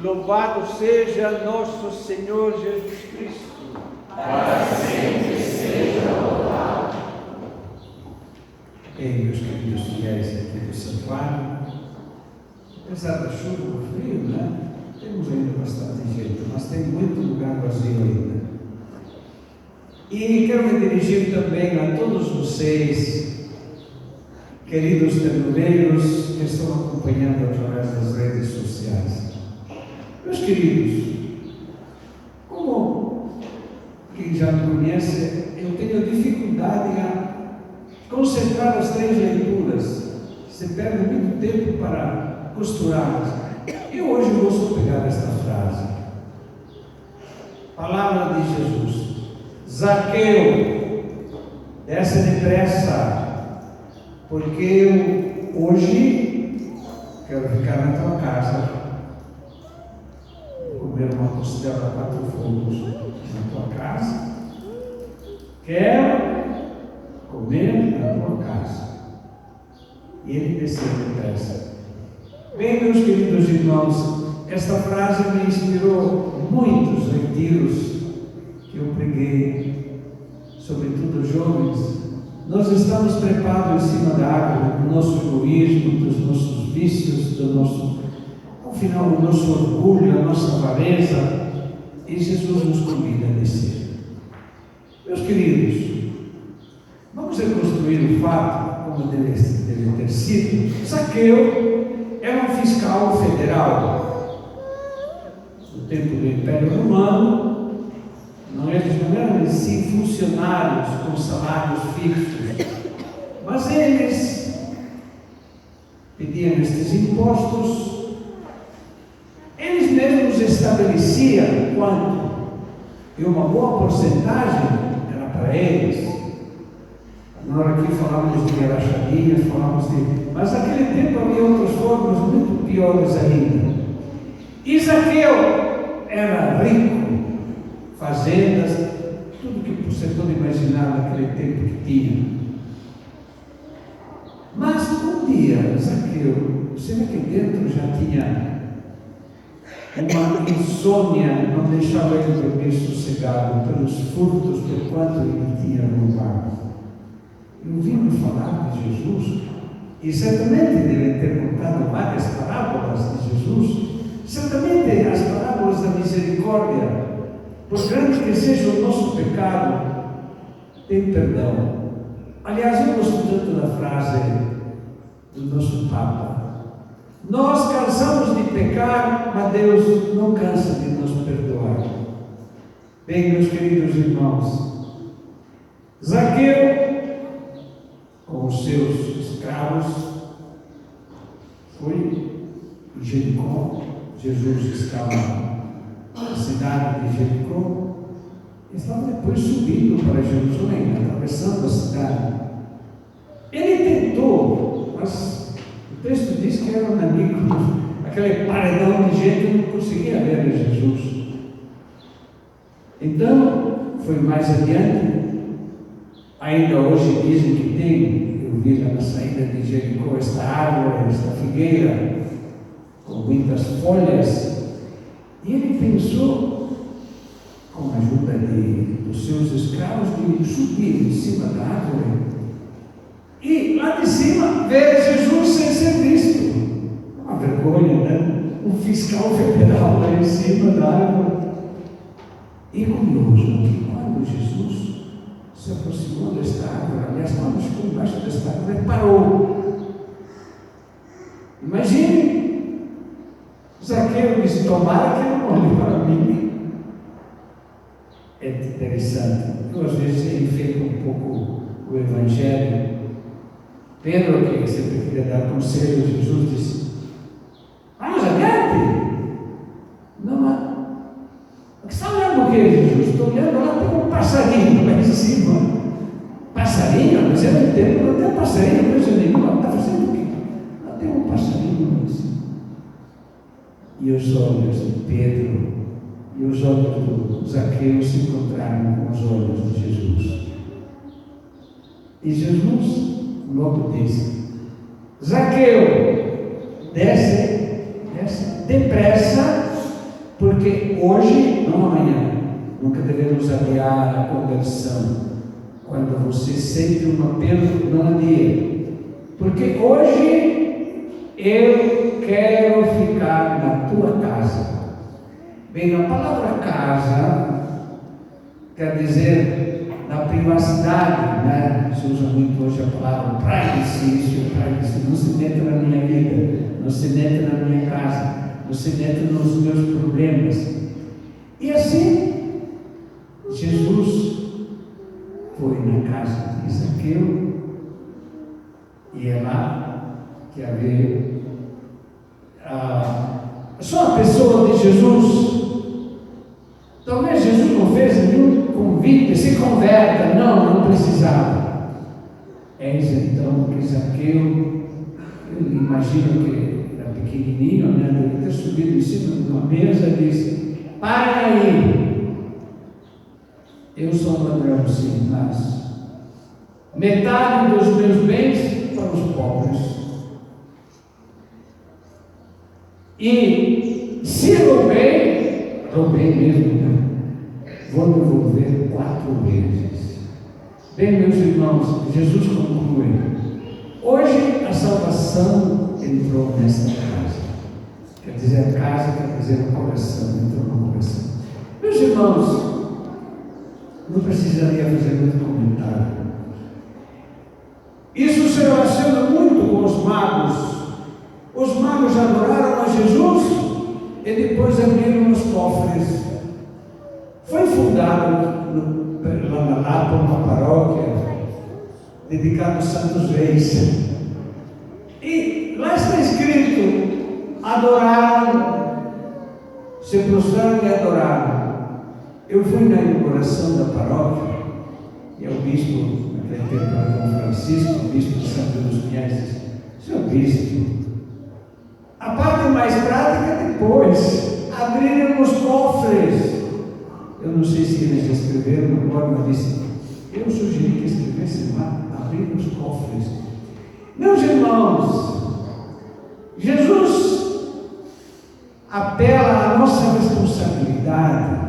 Louvado seja nosso Senhor Jesus Cristo. Para sempre seja louvado. Bem, meus queridos fiéis aqui do santuário, apesar da chuva, do frio, né? Temos ainda bastante gente, mas tem muito lugar vazio ainda. E quero me dirigir também a todos vocês, queridos ternureiros, que estão acompanhando através das redes sociais. Meus queridos, como quem já me conhece, eu tenho dificuldade a concentrar as 3 leituras. Você perde muito tempo para costurá-las. E hoje eu vou só pegar esta frase. Palavra de Jesus. Zaqueu, desce depressa, porque eu hoje quero ficar na tua casa, comer uma costela 4 fogos na tua casa, quero comer na tua casa. E ele desceu depressa. Bem, meus queridos irmãos, esta frase me inspirou muitos retiros que eu preguei, sobretudo jovens. Nós estamos trepados em cima da árvore do nosso egoísmo, dos nossos vícios, do nosso, ao final, o nosso orgulho, a nossa avareza, e Jesus nos convida a descer. Meus queridos, vamos reconstruir o fato como deve ter sido. Zaqueu era um fiscal federal. No tempo do Império Romano, eles não eram em si funcionários com salários fixos, mas eles pediam estes impostos, eles mesmos estabeleciam quanto, e uma boa porcentagem era para eles. Na hora que falávamos de rachadinhas, falávamos de... Mas naquele tempo havia outras formas muito piores ainda. E Zaqueu era rico, fazendas, tudo que você pode imaginar naquele tempo que tinha. Mas um dia, Zaqueu, será que dentro já tinha uma insônia, não deixava ele dormir sossegado pelos furtos de quanto ele tinha roubado? E ouvindo falar de Jesus, e certamente devem ter contado várias parábolas de Jesus, certamente as parábolas da misericórdia, por grande que seja o nosso pecado, tem perdão. Aliás, eu gosto tanto da frase do nosso Papa: nós cansamos de pecar, mas Deus não cansa de nos perdoar. Bem, meus queridos irmãos, Zaqueu, com os seus escravos, foi em Jericó. Jesus estava na cidade de Jericó, estava depois subindo para Jerusalém, atravessando a cidade. Ele tentou, mas o texto diz que era um amigo, aquele paredão de gente não conseguia ver Jesus. Então, foi mais adiante. Ainda hoje dizem que tem, eu vi lá na saída de Jericó, esta árvore, esta figueira, com muitas folhas. E ele pensou, com a ajuda dos seus escravos, de subir em cima da árvore e lá de cima ver Jesus sem ser visto. Uma vergonha, né? Um fiscal federal lá em cima da árvore. E curioso que quando Jesus se aproximou desta árvore, aliás, quando ficou embaixo desta árvore, parou. Imagine, Zaqueu disse: tomara que não olhe para mim. É interessante. Eu às vezes enfeito um pouco o Evangelho. Pedro, que sempre queria dar conselho, Jesus disse: vamos adiante. Não, mas você está olhando o que, Jesus? Estou olhando lá, tem um passarinho lá em cima. Passarinho? Mas eu não entendo, não tem passarinho, coisa nenhuma. Está fazendo o quê? Não tem um passarinho lá em cima. E os olhos de Pedro e os olhos do Zaqueu se encontraram com os olhos de Jesus. E Jesus logo disse: Zaqueu, desce depressa, Porque hoje, não amanhã, nunca devemos adiar a conversão. Quando você sente um apelo, não adie. Porque hoje eu quero ficar na tua casa. Bem, a palavra casa quer dizer na privacidade, né? Se usa muito hoje a palavra privacy, não se meta na minha vida, não se meta na minha casa, não se meta nos meus problemas. E assim, Jesus foi na casa de Zaqueu e é lá que havia só a pessoa de Jesus. Talvez Jesus não fez nenhum convite, se converta, não precisava. Eis então que Zaqueu, eu imagino que era pequenininho, né? Deve ter subido em cima de uma mesa e disse: "Para aí, eu sou um ladrão, sim, mas metade dos meus bens para os pobres. E se roubei mesmo, né? Vou devolver 4 vezes." Bem, meus irmãos, Jesus conclui: hoje a salvação entrou nesta casa. Quer dizer, a casa quer dizer o coração, entrou no coração. Meus irmãos, não precisaria fazer muito comentário. Isso se relaciona muito com os magos. Os magos adoraram a Jesus e depois abriram os cofres. Foi fundado lá na Lapa uma paróquia dedicada aos Santos Reis. E lá está escrito: adoraram, se prostraram e adoraram. Eu fui na inauguração da paróquia e o bispo, naquele tempo era Dom Francisco, o bispo de Santo dos Pinhais, disse: "Senhor bispo, a parte mais prática depois, abriram os cofres." Eu não sei se eles escreveram agora, mas disse: eu sugeri que escrevessem lá, abrir os cofres. Meus irmãos, Jesus apela à nossa responsabilidade.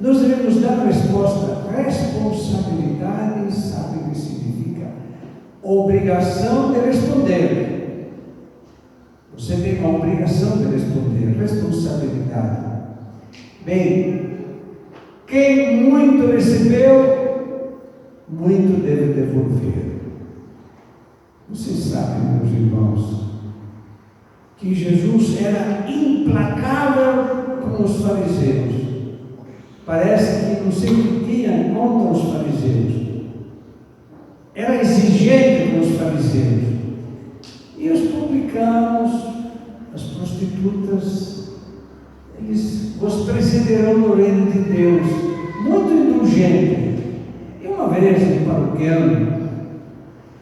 Nós devemos dar resposta. Responsabilidade, sabe o que significa? Obrigação de responder. Você tem uma obrigação de responder, responsabilidade. Bem, quem muito recebeu, muito deve devolver. Vocês sabem, meus irmãos, que Jesus era implacável com os fariseus. Parece que não se metia contra os fariseus. Era exigente com os fariseus. E os publicanos, as prostitutas, eles os precederão no reino de Deus, muito indulgente. E uma vez, um paroquiano,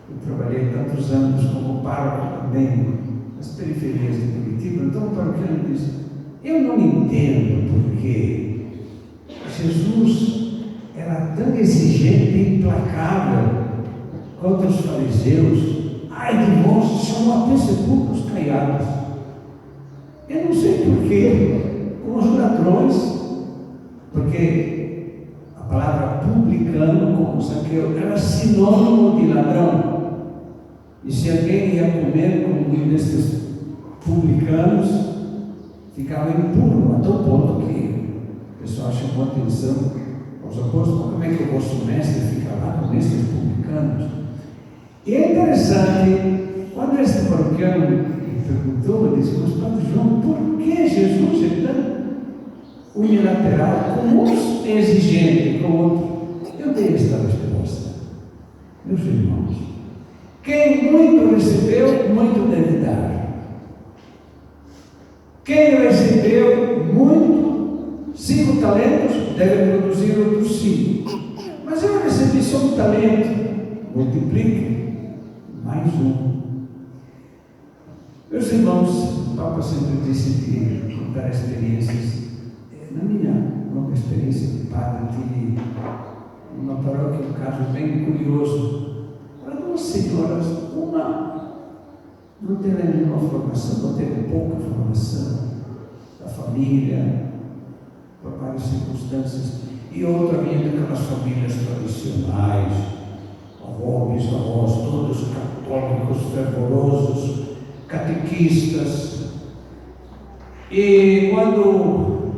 eu trabalhei tantos anos como pároco também, nas periferias de Curitiba, então o paroquiano disse: eu não entendo porque Jesus era tão exigente e implacável contra os fariseus. Ai de vós, chamou até sepulcros caiados. Eu não sei porquê, com os ladrões, porque a palavra publicano, como Zaqueu, era sinônimo de ladrão. E se alguém ia comer com um desses publicanos, ficava impuro, a tal ponto que o pessoal chamou a atenção aos apóstolos: como é que o vosso mestre fica lá com esses publicanos? E é interessante, quando esse paroquiano me perguntou, eu disse: mas Padre João, por que Jesus é tão unilateral? Com uns é exigente, com outros? Eu dei esta resposta: meus irmãos, quem muito recebeu, muito deve dar. Quem recebeu muito, 5 talentos, deve produzir outros 5. Mas eu recebi só um talento, multiplique mais 1. Meus irmãos, o Papa sempre disse de contar experiências. Na minha longa experiência de padre, tive uma paróquia, um caso bem curioso. Para 2 senhoras, uma não teve nenhuma formação, não teve pouca formação da família, por várias circunstâncias, e outra vinha daquelas famílias tradicionais, avós, bisavós, todos católicos, fervorosos, catequistas. E quando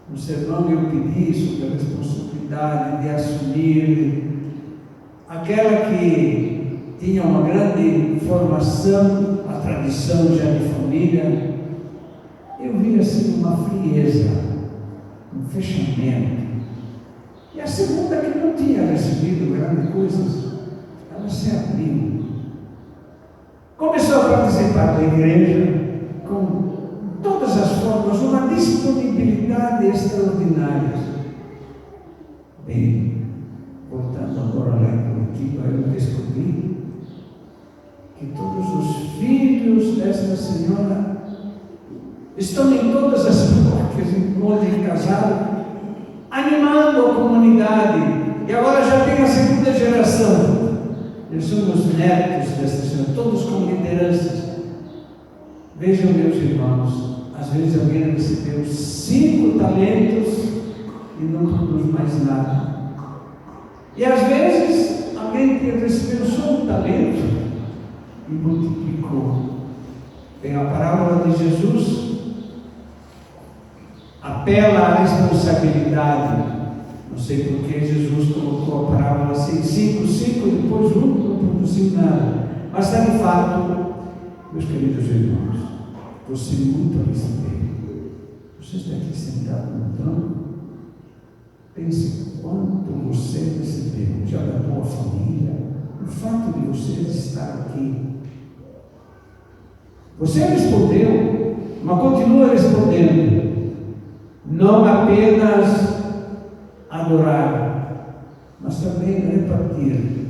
no sermão eu pedi sobre a responsabilidade de assumir aquela que tinha uma grande formação, a tradição já de família, eu vi assim uma frieza, um fechamento. E a segunda, que não tinha recebido grandes coisas, ela se abriu. Começou a participar da igreja com todas as formas, uma disponibilidade extraordinária. Bem, voltando agora lá em Curitiba, eu descobri que todos os filhos desta senhora estão em todas as paróquias onde casaram, animando a comunidade. E agora já tem a segunda geração. Eles são os netos desta senhora, todos com lideranças. Vejam, meus irmãos, às vezes alguém recebeu 5 talentos e não produz mais nada. E às vezes alguém que recebeu só um talento e multiplicou. Tem a parábola de Jesus, apela à responsabilidade. Não sei por que Jesus colocou a parábola assim, 5, depois não produziu nada. Mas está de fato, meus queridos irmãos, você muito a receber. Você está aqui sentado no banco, pense quanto você recebeu, já da tua família, o fato de você estar aqui. Você respondeu, mas continua respondendo. Não apenas adorar, mas também repartir.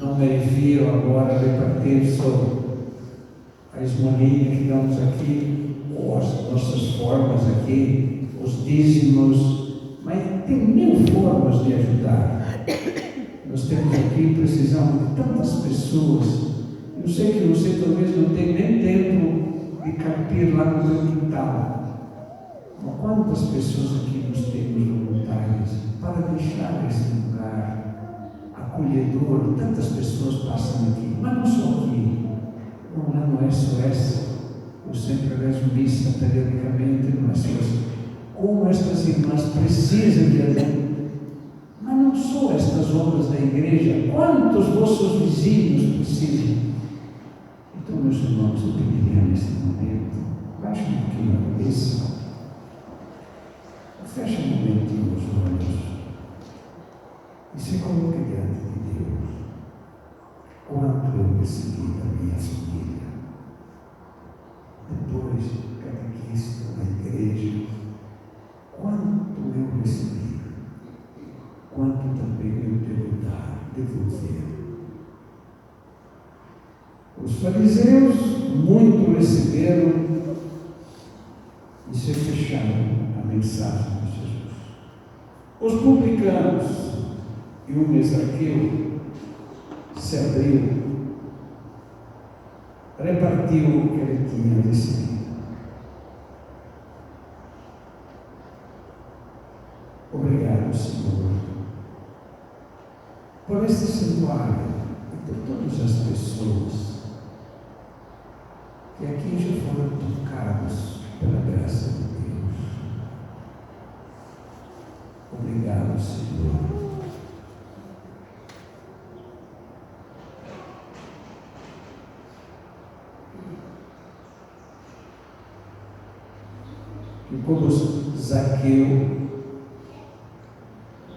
Não me refiro agora a repartir só a esmolinha que damos aqui, ou as nossas formas aqui, os dízimos, mas tem 1000 formas de ajudar. Nós temos aqui, precisamos de tantas pessoas. Eu sei que você talvez não tenha nem tempo de carpir lá no meu quintal. Mas quantas pessoas aqui nós temos voluntárias para deixar esse lugar acolhedor? Tantas pessoas passam aqui, mas não só aqui. Não é só essa. Eu sempre rezo missa periodicamente, não é só essa. Como estas irmãs precisam de ajuda. Mas não só estas obras da igreja, quantos vossos vizinhos precisam. Então, meus irmãos, eu pediria nesse momento, baixe um pouquinho a cabeça, feche um momentinho os olhos e se coloque diante de Deus. Quanto eu recebi da minha família, depois catequista na igreja, quanto eu recebi, quanto também eu devo dar, devolver. Os fariseus muito receberam e se fecharam a mensagem de Jesus. Os publicanos e o Zaqueu se abriu, repartiu o que ele tinha recebido. Obrigado, Senhor, por este santuário e por todas as pessoas que aqui já foram tocados pela graça de Deus. Obrigado, Senhor. E como Zaqueu,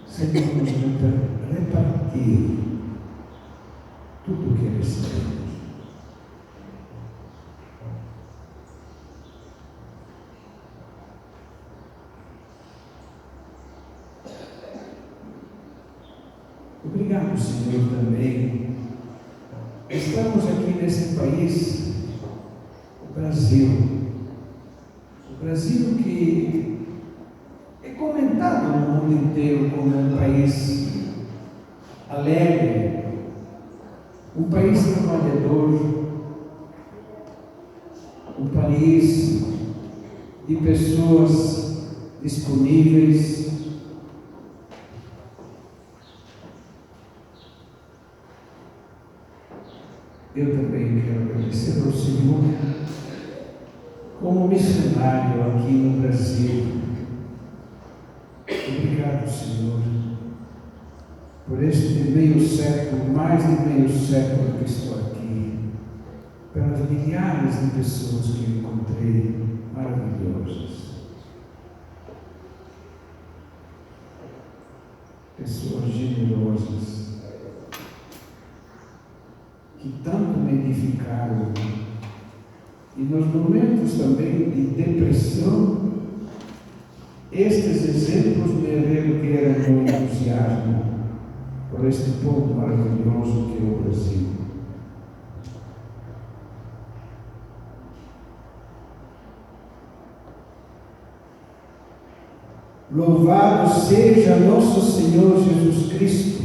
Senhor, nos repartir tudo o que recebemos. Obrigado, Senhor, também. Estamos aqui nesse país, o Brasil. O Brasil que é comentado no mundo inteiro como um país alegre, um país trabalhador, um país de pessoas disponíveis. Eu também quero agradecer ao Senhor como missionário aqui no Brasil. Obrigado, Senhor, por este meio século, mais de meio século que estou aqui, pelas milhares de pessoas que eu encontrei maravilhosas. Pessoas generosas, que tanto me edificaram. E nos momentos também de depressão, estes exemplos me reergueram no entusiasmo por este povo maravilhoso que é o Brasil. Louvado seja nosso Senhor Jesus Cristo,